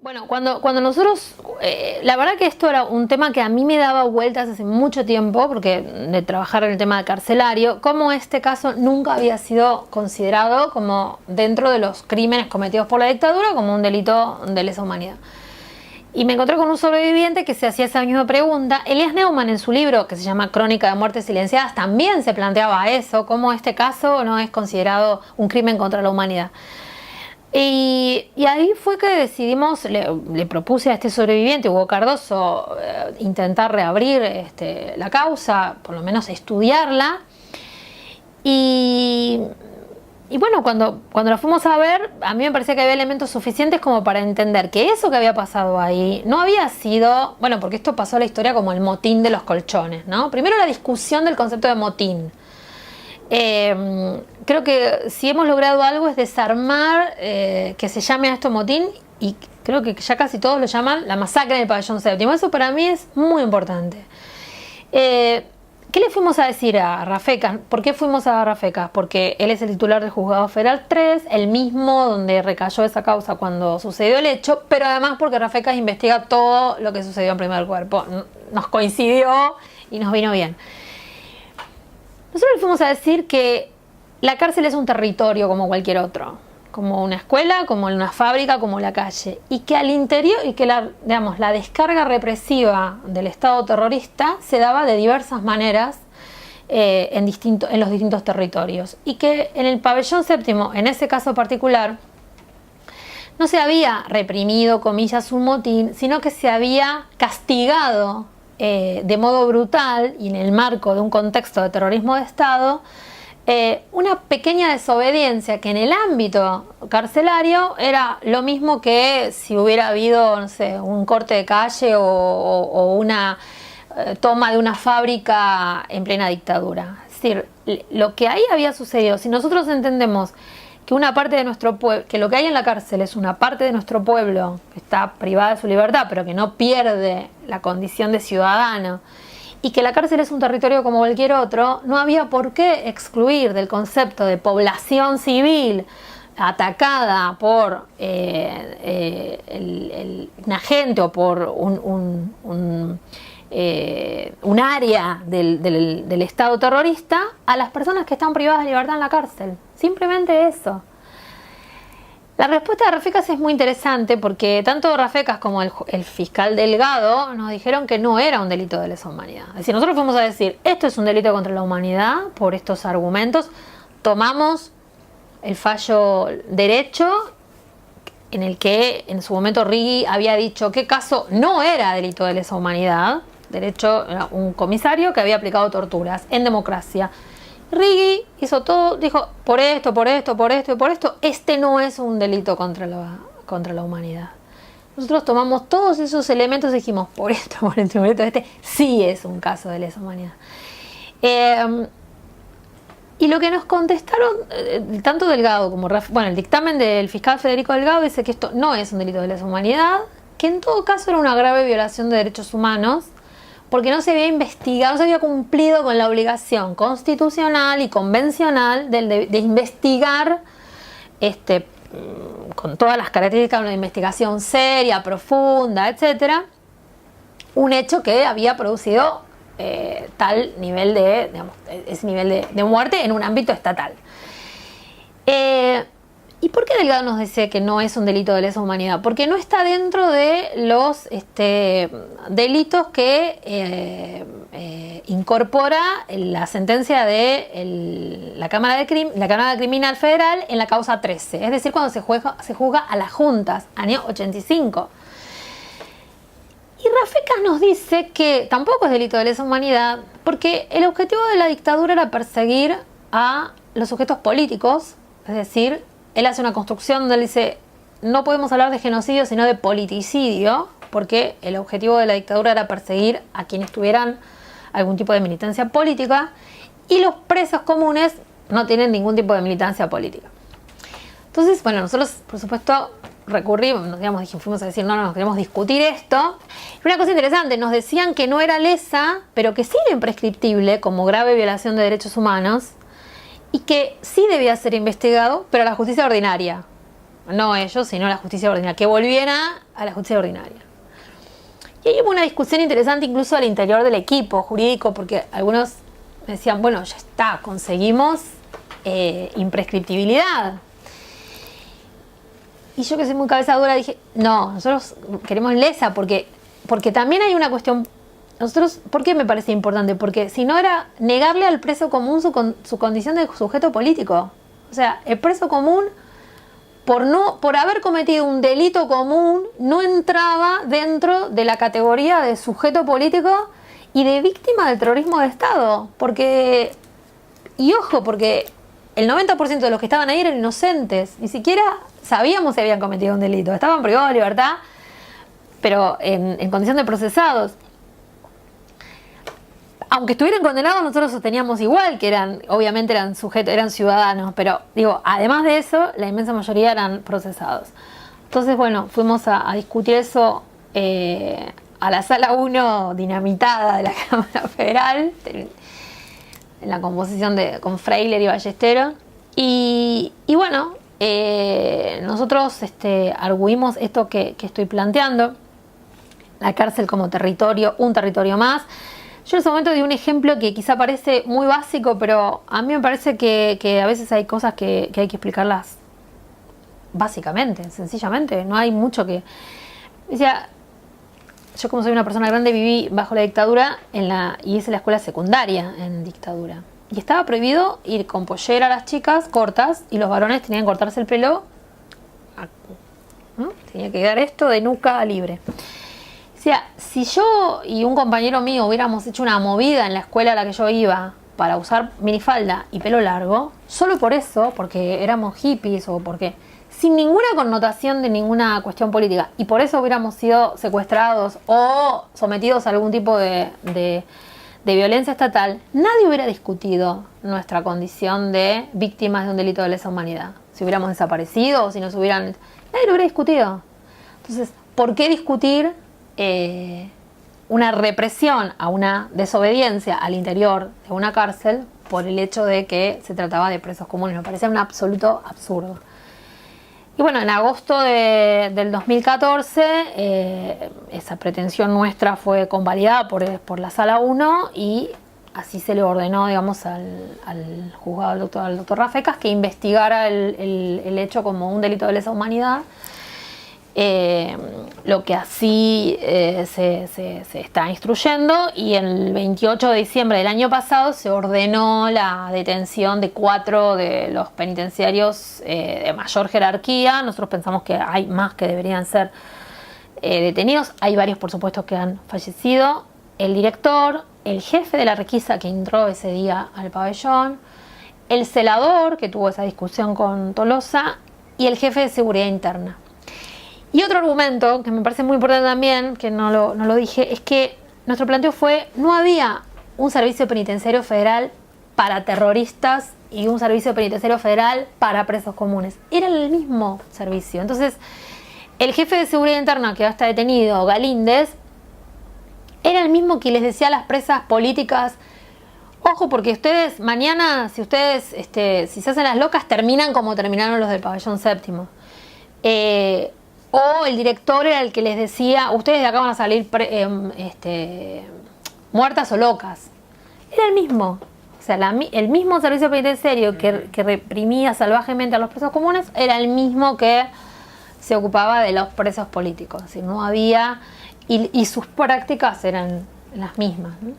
Bueno, cuando nosotros, la verdad que esto era un tema que a mí me daba vueltas hace mucho tiempo, porque de trabajar en el tema carcelario, como este caso nunca había sido considerado como dentro de los crímenes cometidos por la dictadura como un delito de lesa humanidad. Y me encontré con un sobreviviente que se hacía esa misma pregunta. Elias Neumann, en su libro que se llama Crónica de muertes silenciadas, también se planteaba eso, cómo este caso no es considerado un crimen contra la humanidad. Y ahí fue que decidimos, le propuse a este sobreviviente, Hugo Cardoso, intentar reabrir la causa, por lo menos estudiarla. Y bueno, cuando la fuimos a ver, a mí me parecía que había elementos suficientes como para entender que eso que había pasado ahí no había sido, bueno, porque esto pasó a la historia como el motín de los colchones, ¿no? Primero la discusión del concepto de motín. Creo que si hemos logrado algo es desarmar que se llame a esto motín, y creo que ya casi todos lo llaman la masacre en el pabellón séptimo. Eso para mí es muy importante. ¿Qué le fuimos a decir a Rafecas? ¿Por qué fuimos a Rafecas? Porque él es el titular del Juzgado Federal 3, el mismo donde recayó esa causa cuando sucedió el hecho, pero además porque Rafecas investiga todo lo que sucedió en Primer Cuerpo. Nos coincidió y nos vino bien. Nosotros le fuimos a decir que la cárcel es un territorio como cualquier otro, como una escuela, como una fábrica, como la calle, y que al interior, y que la descarga represiva del Estado terrorista se daba de diversas maneras en los distintos territorios, y que en el pabellón séptimo, en ese caso particular, no se había reprimido, comillas, un motín, sino que se había castigado de modo brutal y en el marco de un contexto de terrorismo de Estado, una pequeña desobediencia que en el ámbito carcelario era lo mismo que si hubiera habido, no sé, un corte de calle o una toma de una fábrica en plena dictadura. Es decir, lo que ahí había sucedido, si nosotros entendemos que una parte de nuestro pueblo, que lo que hay en la cárcel es una parte de nuestro pueblo que está privada de su libertad, pero que no pierde la condición de ciudadano, y que la cárcel es un territorio como cualquier otro, no había por qué excluir del concepto de población civil atacada por un agente o por un área del Estado terrorista a las personas que están privadas de libertad en la cárcel. Simplemente eso. La respuesta de Rafecas es muy interesante porque tanto Rafecas como el fiscal Delgado nos dijeron que no era un delito de lesa humanidad. Es decir, nosotros fuimos a decir, esto es un delito contra la humanidad por estos argumentos. Tomamos el fallo derecho en el que en su momento Rigui había dicho que caso no era delito de lesa humanidad. Derecho era un comisario que había aplicado torturas en democracia. Rigui hizo todo, dijo por esto, este no es un delito contra la humanidad. Nosotros tomamos todos esos elementos y dijimos por esto, este sí es un caso de lesa humanidad. Y lo que nos contestaron, tanto Delgado como el dictamen del fiscal Federico Delgado dice que esto no es un delito de lesa humanidad, que en todo caso era una grave violación de derechos humanos, porque no se había investigado, no se había cumplido con la obligación constitucional y convencional de investigar con todas las características de una investigación seria, profunda, etcétera, un hecho que había producido tal nivel ese nivel de muerte en un ámbito estatal. ¿Y por qué Delgado nos dice que no es un delito de lesa humanidad? Porque no está dentro de los delitos que incorpora la sentencia de la Cámara Criminal Federal en la causa 13, es decir, cuando se juzga a las juntas, año 85. Y Rafecas nos dice que tampoco es delito de lesa humanidad porque el objetivo de la dictadura era perseguir a los sujetos políticos, es decir, él hace una construcción donde él dice no podemos hablar de genocidio sino de politicidio, porque el objetivo de la dictadura era perseguir a quienes tuvieran algún tipo de militancia política y los presos comunes no tienen ningún tipo de militancia política. Entonces, bueno, nosotros por supuesto recurrimos, fuimos a decir no queremos discutir esto. Y una cosa interesante, nos decían que no era lesa, pero que sí era imprescriptible como grave violación de derechos humanos, y que sí debía ser investigado, pero a la justicia ordinaria. no ellos, sino la justicia ordinaria, que volviera a la justicia ordinaria. Y ahí hubo una discusión interesante incluso al interior del equipo jurídico, porque algunos decían, bueno, ya está, conseguimos imprescriptibilidad. Y yo, que soy muy cabeza dura, dije, no, nosotros queremos lesa, porque también hay una cuestión. Nosotros, ¿por qué me parece importante? Porque si no era negarle al preso común su condición de sujeto político. O sea, el preso común, por haber cometido un delito común, no entraba dentro de la categoría de sujeto político y de víctima del terrorismo de Estado. Y ojo, porque el 90% de los que estaban ahí eran inocentes. Ni siquiera sabíamos si habían cometido un delito. Estaban privados de libertad, pero en condición de procesados. Aunque estuvieran condenados, nosotros sosteníamos igual que obviamente eran sujetos, eran ciudadanos, pero digo, además de eso, la inmensa mayoría eran procesados. Entonces, bueno, fuimos a discutir eso a la sala 1 dinamitada de la Cámara Federal, en la composición con Freiler y Ballesteros. Y bueno, nosotros arguimos esto que estoy planteando, la cárcel como territorio, un territorio más. Yo en ese momento di un ejemplo que quizá parece muy básico, pero a mí me parece que a veces hay cosas que hay que explicarlas básicamente, sencillamente. No hay mucho que... Decía, yo como soy una persona grande viví bajo la dictadura y hice la escuela secundaria en dictadura. Y estaba prohibido ir con pollera a las chicas cortas y los varones tenían que cortarse el pelo, ¿no? Tenía que quedar esto de nuca libre. O sea, si yo y un compañero mío hubiéramos hecho una movida en la escuela a la que yo iba para usar minifalda y pelo largo, solo por eso, porque éramos hippies o porque, sin ninguna connotación de ninguna cuestión política, y por eso hubiéramos sido secuestrados o sometidos a algún tipo de violencia estatal, nadie hubiera discutido nuestra condición de víctimas de un delito de lesa humanidad. Si hubiéramos desaparecido o si nos hubieran... Nadie lo hubiera discutido. Entonces, ¿por qué discutir una represión a una desobediencia al interior de una cárcel por el hecho de que se trataba de presos comunes? Me parecía un absoluto absurdo. Y bueno, en agosto del 2014 esa pretensión nuestra fue convalidada por la Sala 1 y así se le ordenó, digamos, al juzgado, al doctor Rafecas, que investigara el hecho como un delito de lesa humanidad. Lo que así se está instruyendo, y el 28 de diciembre del año pasado se ordenó la detención de 4 de los penitenciarios de mayor jerarquía. Nosotros pensamos que hay más que deberían ser detenidos. Hay varios, por supuesto, que han fallecido. El director, el jefe de la requisa que entró ese día al pabellón, el celador que tuvo esa discusión con Tolosa y el jefe de seguridad interna. Y otro argumento que me parece muy importante también, que no lo dije, es que nuestro planteo fue: no había un servicio penitenciario federal para terroristas y un servicio penitenciario federal para presos comunes. Era el mismo servicio. Entonces, el jefe de seguridad interna que está detenido, Galíndez, era el mismo que les decía a las presas políticas: ojo, porque ustedes mañana, si se hacen las locas, terminan como terminaron los del pabellón séptimo. O el director era el que les decía: ustedes de acá van a salir muertas o locas. Era el mismo. O sea, el mismo servicio penitenciario que reprimía salvajemente a los presos comunes era el mismo que se ocupaba de los presos políticos. Es decir, no había... Y sus prácticas eran las mismas, ¿no?